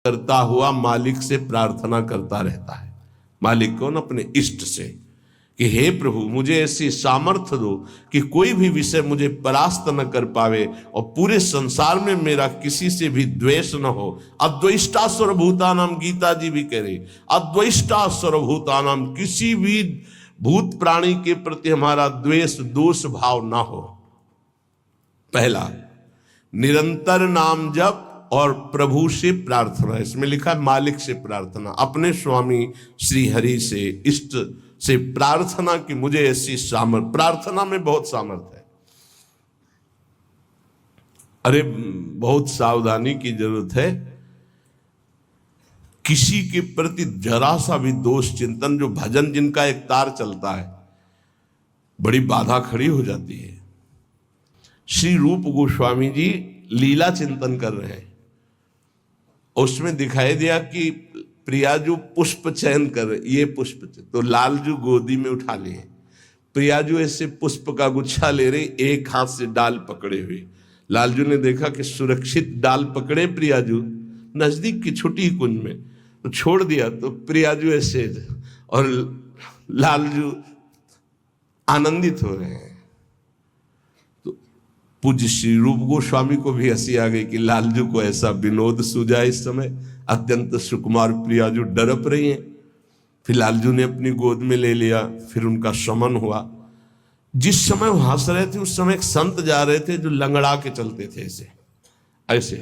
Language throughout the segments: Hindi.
करता हुआ मालिक से प्रार्थना करता रहता है। मालिक कौन? अपने इष्ट से, कि हे प्रभु मुझे ऐसी सामर्थ्य दो कि कोई भी विषय मुझे परास्त न कर पावे और पूरे संसार में मेरा किसी से भी द्वेष न हो। अद्वेष्टा सर्वभूतानाम, गीता जी भी कह रही, अद्वेष्टा सर्वभूतानाम, किसी भी भूत प्राणी के प्रति हमारा द्वेष दोष भाव ना हो। पहला, निरंतर नाम जप और प्रभु से प्रार्थना। इसमें लिखा है मालिक से प्रार्थना, अपने स्वामी श्री हरि से, इष्ट से प्रार्थना कि मुझे ऐसी सामर्थ, प्रार्थना में बहुत सामर्थ है। अरे बहुत सावधानी की जरूरत है। किसी के प्रति जरा सा भी दोष चिंतन, जो भजन जिनका एक तार चलता है, बड़ी बाधा खड़ी हो जाती है। श्री रूप गोस्वामी जी लीला चिंतन कर रहे हैं, उसमें दिखाई दिया कि प्रियाजू पुष्प चयन कर रहे, ये पुष्प तो लालजू गोदी में उठा लिए, प्रियाजू ऐसे पुष्प का गुच्छा ले रहे, एक हाथ से डाल पकड़े हुए। लालजू ने देखा कि सुरक्षित डाल पकड़े प्रियाजू नजदीक की छोटी कुंज में, तो छोड़ दिया, तो प्रियाजू ऐसे और लालजू आनंदित हो रहे हैं। तो पूज्य श्री रूप गोस्वामी को भी हंसी आ गई कि लालजू को ऐसा विनोद सूझा। इस समय अत्यंत सुकुमार प्रियाजू डरप रही हैं। फिर लालजू ने अपनी गोद में ले लिया, फिर उनका शमन हुआ। जिस समय वो हंस रहे थे उस समय एक संत जा रहे थे जो लंगड़ा के चलते थे ऐसे ऐसे,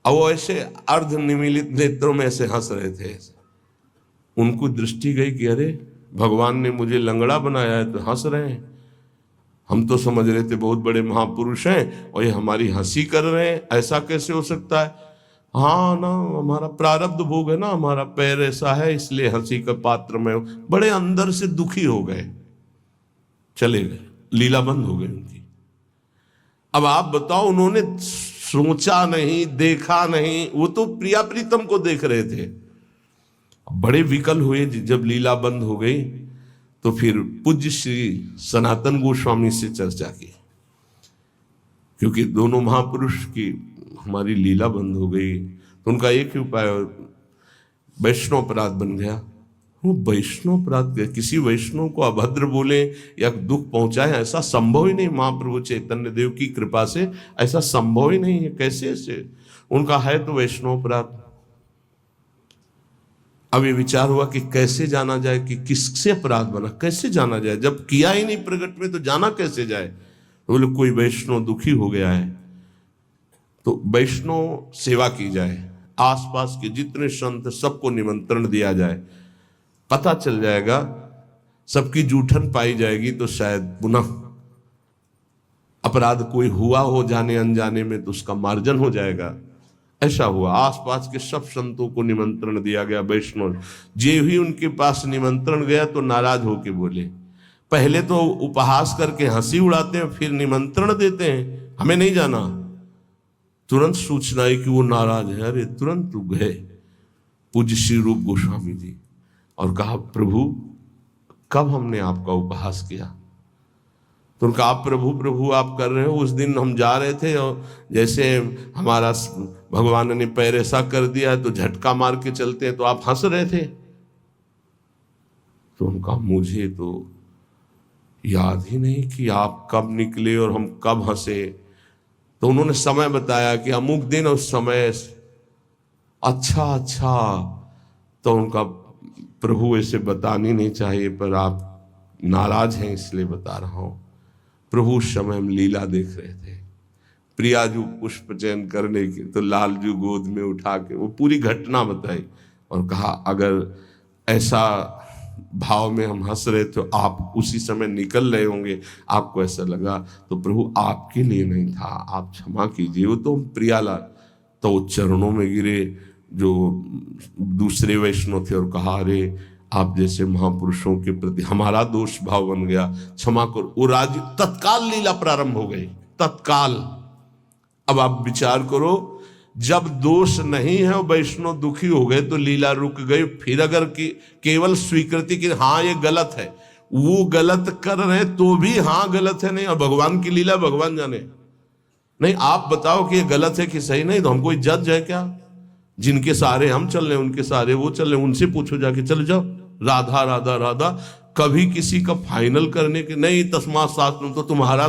और वो ऐसे अर्ध निमीलित नेत्रों में ऐसे हंस रहे थे ऐसे। उनको दृष्टि गई कि अरे भगवान ने मुझे लंगड़ा बनाया है तो हंस रहे हैं। हम तो समझ रहे थे बहुत बड़े महापुरुष हैं और ये हमारी हंसी कर रहे हैं, ऐसा कैसे हो सकता है? हाँ ना, हमारा प्रारब्ध भोग है ना, हमारा पैर ऐसा है इसलिए हंसी का पात्र में। बड़े अंदर से दुखी हो गए, चले गए, लीला बंद हो गई उनकी। अब आप बताओ, उन्होंने सोचा नहीं, देखा नहीं, वो तो प्रिया प्रीतम को देख रहे थे। बड़े विकल हुए जब लीला बंद हो गई, तो फिर पूज्य श्री सनातन गोस्वामी से चर्चा की, क्योंकि दोनों महापुरुष की हमारी लीला बंद हो गई, तो उनका एक ही उपाय वैष्णव अपराध बन गया। वो वैष्णव अपराध, किसी वैष्णव को अभद्र बोले या दुख पहुंचाए, ऐसा संभव ही नहीं। महाप्रभु चैतन्य देव की कृपा से ऐसा संभव ही नहीं है। कैसे ऐसे? उनका है तो वैष्णव अपराध। अब ये विचार हुआ कि कैसे जाना जाए कि किससे अपराध बना, कैसे जाना जाए? जब किया ही नहीं प्रकट में तो जाना कैसे जाए? तो बोले कोई वैष्णव दुखी हो गया है तो वैष्णव सेवा की जाए, आसपास के जितने संत सबको निमंत्रण दिया जाए, पता चल जाएगा, सबकी जूठन पाई जाएगी तो शायद पुनः अपराध कोई हुआ हो जाने अनजाने में तो उसका मार्जन हो जाएगा। ऐसा हुआ, आसपास के सब संतों को निमंत्रण दिया गया वैष्णव। जे ही उनके पास निमंत्रण गया तो नाराज होके बोले, पहले तो उपहास करके हंसी उड़ाते हैं, फिर निमंत्रण देते हैं, हमें नहीं जाना। तुरंत सूचना है कि वो नाराज है। अरे तुरंत गए पूज्य श्री रूप गोस्वामी जी और कहा, प्रभु कब हमने आपका उपहास किया? तो उनका आप प्रभु प्रभु आप कर रहे हो, उस दिन हम जा रहे थे और जैसे हमारा भगवान ने पैर ऐसा कर दिया तो झटका मार के चलते हैं तो आप हंस रहे थे। तो उनका मुझे तो याद ही नहीं कि आप कब निकले और हम कब हंसे। तो उन्होंने समय बताया कि अमुक दिन उस समय। अच्छा, तो उनका प्रभु ऐसे बतानी नहीं चाहिए, पर आप नाराज हैं इसलिए बता रहा हूं। प्रभु उस समय हम लीला देख रहे थे, प्रियाजू पुष्प चयन करने की, तो लालजू गोद में उठा के वो पूरी घटना बताई और कहा अगर ऐसा भाव में हम हंस रहे तो आप उसी समय निकल रहे होंगे, आपको ऐसा लगा तो प्रभु आपके लिए नहीं था, आप क्षमा कीजिए। वो तो प्रियाला तो चरणों में गिरे जो दूसरे वैष्णव थे और कहा, अरे आप जैसे महापुरुषों के प्रति हमारा दोष भाव बन गया, क्षमा करो। वो राजी, तत्काल लीला प्रारंभ हो गई, तत्काल। अब आप विचार करो, जब दोष नहीं है और वैष्णव दुखी हो गए तो लीला रुक गई। फिर अगर केवल स्वीकृति की हाँ ये गलत है, वो गलत कर रहे तो भी हाँ गलत है नहीं, और भगवान की लीला भगवान जाने। नहीं आप बताओ कि ये गलत है कि सही, नहीं तो हम कोई जज है क्या? जिनके सहारे हम चल रहे हैं उनके सहारे वो चल रहे हैं, उनसे पूछो जाके, चले जाओ राधा राधा राधा। कभी किसी का फाइनल करने के नहीं, तस्मात् शास्त्रम तो तुम्हारा।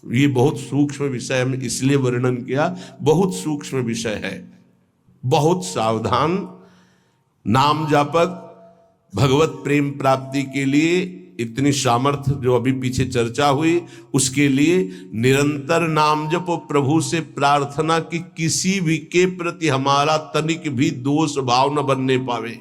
ये बहुत सूक्ष्म विषय है, इसलिए वर्णन किया, बहुत सूक्ष्म विषय है। बहुत सावधान। नाम जापक भगवत प्रेम प्राप्ति के लिए इतनी सामर्थ्य जो अभी पीछे चर्चा हुई, उसके लिए निरंतर नाम जप और प्रभु से प्रार्थना कि किसी भी के प्रति हमारा तनिक भी दोष भाव न बनने पावे।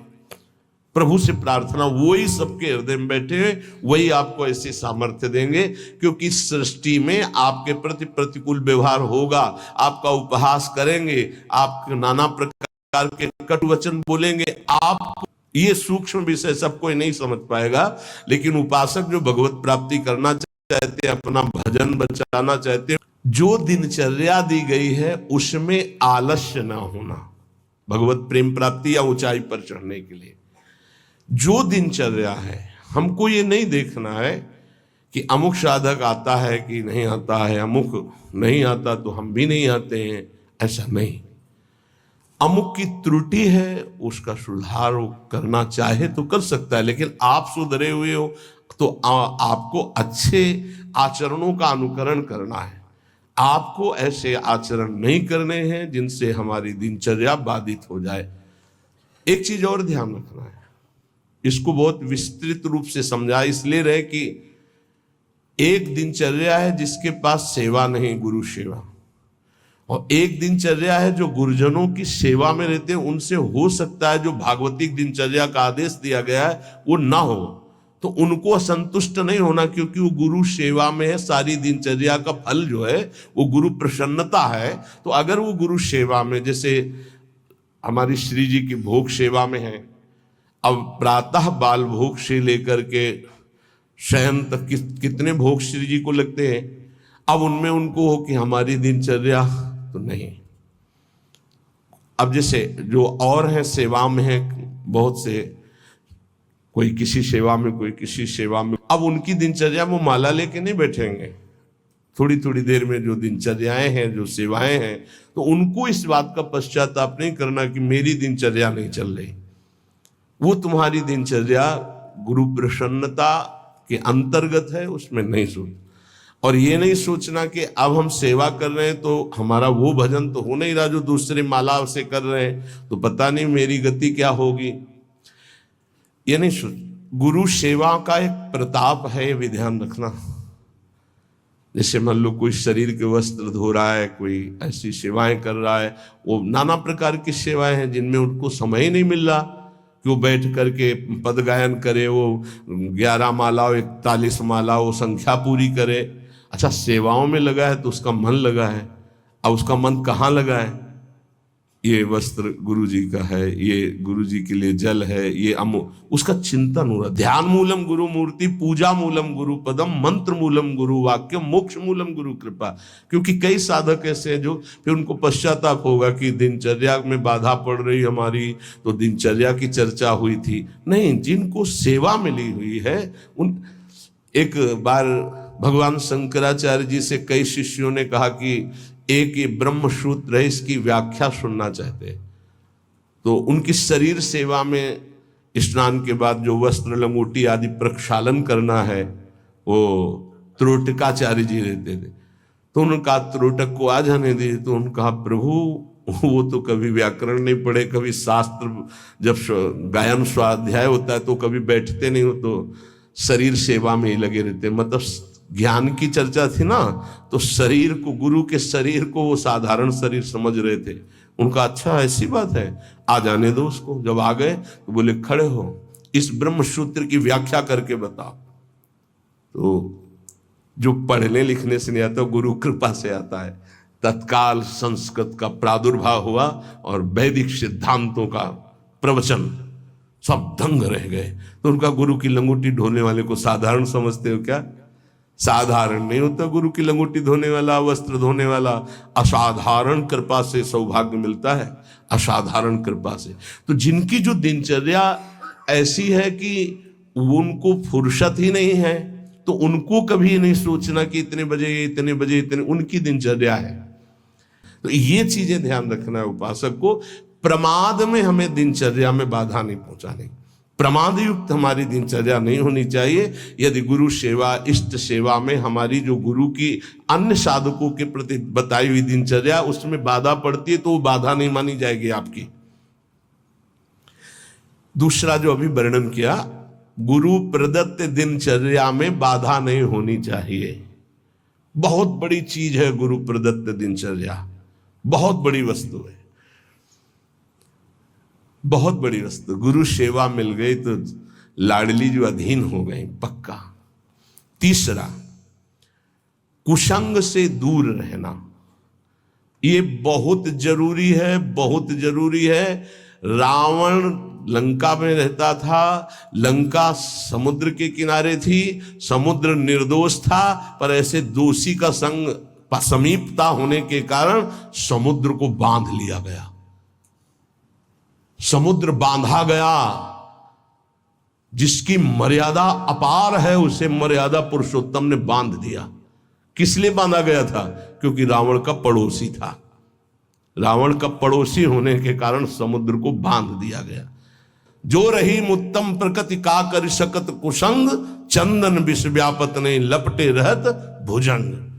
प्रभु से प्रार्थना, वही सबके हृदय में बैठे हैं, वही आपको ऐसे सामर्थ्य देंगे। क्योंकि सृष्टि में आपके प्रति प्रतिकूल व्यवहार होगा, आपका उपहास करेंगे, आप नाना प्रकार के कटु वचन बोलेंगे। आप ये सूक्ष्म विषय सब कोई नहीं समझ पाएगा, लेकिन उपासक जो भगवत प्राप्ति करना चाहते हैं, अपना भजन बचाना चाहते हैं, जो दिनचर्या दी गई है उसमें आलस्य ना होना, भगवत प्रेम प्राप्ति या ऊंचाई पर चढ़ने के लिए जो दिनचर्या है, हमको ये नहीं देखना है कि अमुक साधक आता है कि नहीं आता है, अमुक नहीं आता तो हम भी नहीं आते हैं, ऐसा नहीं। अमुक की त्रुटि है, उसका सुधार करना चाहे तो कर सकता है, लेकिन आप सुधरे हुए हो तो आपको अच्छे आचरणों का अनुकरण करना है। आपको ऐसे आचरण नहीं करने हैं जिनसे हमारी दिनचर्या बाधित हो जाए। एक चीज और ध्यान रखना है, इसको बहुत विस्तृत रूप से समझा इसलिए रहे कि एक दिनचर्या है जिसके पास सेवा नहीं, गुरु सेवा, और एक दिनचर्या है जो गुरुजनों की सेवा में रहते हैं। उनसे हो सकता है जो भागवतिक दिनचर्या का आदेश दिया गया है वो ना हो, तो उनको असंतुष्ट नहीं होना, क्योंकि वो गुरु सेवा में है। सारी दिनचर्या का फल जो है वो गुरु प्रसन्नता है। तो अगर वो गुरु सेवा में, जैसे हमारी श्री जी की भोग सेवा में है, अब प्रातः बाल भोग से लेकर के शयन तक कितने भोग श्री जी को लगते हैं। अब उनमें उनको हो कि हमारी दिनचर्या तो नहीं। अब जैसे जो और हैं सेवा में है बहुत से, कोई किसी सेवा में कोई किसी सेवा में, अब उनकी दिनचर्या वो माला लेके नहीं बैठेंगे। थोड़ी थोड़ी देर में जो दिनचर्याएं हैं, जो सेवाएं हैं, तो उनको इस बात का पश्चाताप नहीं करना कि मेरी दिनचर्या नहीं चल रही। वो तुम्हारी दिनचर्या गुरु प्रसन्नता के अंतर्गत है, उसमें नहीं सोच। और ये नहीं सोचना कि अब हम सेवा कर रहे हैं तो हमारा वो भजन तो हो नहीं रहा जो दूसरे माला से कर रहे हैं, तो पता नहीं मेरी गति क्या होगी। ये नहीं सोच। गुरु सेवा का एक प्रताप है, ये भी ध्यान रखना। जैसे मान लो कोई शरीर के वस्त्र धो रहा है, कोई ऐसी सेवाएं कर रहा है, वो नाना प्रकार की सेवाएं हैं जिनमें उनको समय ही नहीं मिल रहा कि वो बैठ करके पद गायन करे, वो 11 माला 41 माला वो संख्या पूरी करे। अच्छा, सेवाओं में लगा है तो उसका मन लगा है। अब उसका मन कहाँ लगा है? ये वस्त्र गुरु जी का है, ये गुरु जी के लिए जल है, ये उसका चिंतन हो रहा। ध्यान मूलम गुरु मूर्ति, पूजा मूलम गुरु पदम, मंत्र मूलम गुरु वाक्य, मोक्ष मूलम गुरु कृपा। क्योंकि कई साधक ऐसे हैं जो फिर उनको पश्चाताप होगा कि दिनचर्या में बाधा पड़ रही हमारी, तो दिनचर्या की चर्चा हुई थी। नहीं, जिनको सेवा मिली हुई है उन। एक बार भगवान शंकराचार्य जी से कई शिष्यों ने कहा कि एक ये ब्रह्म सूत्र है, इसकी व्याख्या सुनना चाहते हैं। तो उनकी शरीर सेवा में स्नान के बाद जो वस्त्र लंगोटी आदि प्रक्षालन करना है, वो त्रोटकाचार्य जी रहते थे। तो उन्होंने कहा त्रोटक को आ जाने दिए। तो उन्होंने कहा प्रभु वो तो कभी व्याकरण नहीं पढ़े, कभी शास्त्र, जब गायन स्वाध्याय होता है तो कभी बैठते नहीं हो, तो शरीर सेवा में ही लगे रहते। मतलब ज्ञान की चर्चा थी ना, तो शरीर को, गुरु के शरीर को वो साधारण शरीर समझ रहे थे। उनका अच्छा ऐसी बात है, आ जाने दो उसको। जब आ गए तो बोले खड़े हो, इस ब्रह्म सूत्र की व्याख्या करके बताओ। तो जो पढ़ने लिखने से नहीं आता, गुरु कृपा से आता है। तत्काल संस्कृत का प्रादुर्भाव हुआ और वैदिक सिद्धांतों का प्रवचन, सब दंग रह गए। तो उनका गुरु की लंगोटी ढोने वाले को साधारण समझते हो क्या? साधारण नहीं होता गुरु की लंगोटी धोने वाला, वस्त्र धोने वाला। असाधारण कृपा से सौभाग्य मिलता है, असाधारण कृपा से। तो जिनकी जो दिनचर्या ऐसी है कि उनको फुर्सत ही नहीं है, तो उनको कभी नहीं सोचना कि इतने बजे इतने बजे इतने, उनकी दिनचर्या है। तो ये चीजें ध्यान रखना है उपासक को। प्रमाद में हमें दिनचर्या में बाधा नहीं पहुंचानी, प्रमाद युक्त हमारी दिनचर्या नहीं होनी चाहिए। यदि गुरु सेवा इष्ट सेवा में हमारी जो गुरु की अन्य साधकों के प्रति बताई हुई दिनचर्या उसमें बाधा पड़ती है तो वो बाधा नहीं मानी जाएगी आपकी। दूसरा जो अभी वर्णन किया, गुरु प्रदत्त दिनचर्या में बाधा नहीं होनी चाहिए। बहुत बड़ी चीज है गुरु प्रदत्त दिनचर्या, बहुत बड़ी वस्तु है, बहुत बड़ी वस्तु। गुरु सेवा मिल गई तो लाडली जो अधीन हो गई पक्का। तीसरा, कुसंग से दूर रहना, ये बहुत जरूरी है, बहुत जरूरी है। रावण लंका में रहता था, लंका समुद्र के किनारे थी, समुद्र निर्दोष था, पर ऐसे दोषी का संग समीपता होने के कारण समुद्र को बांध लिया गया, समुद्र बांधा गया। जिसकी मर्यादा अपार है उसे मर्यादा पुरुषोत्तम ने बांध दिया। किस लिए बांधा गया था? क्योंकि रावण का पड़ोसी था। रावण का पड़ोसी होने के कारण समुद्र को बांध दिया गया। जो रही उत्तम प्रकृति का कर सकत कुसंग, चंदन विष व्यापत नहीं लपटे रहत भुजंग।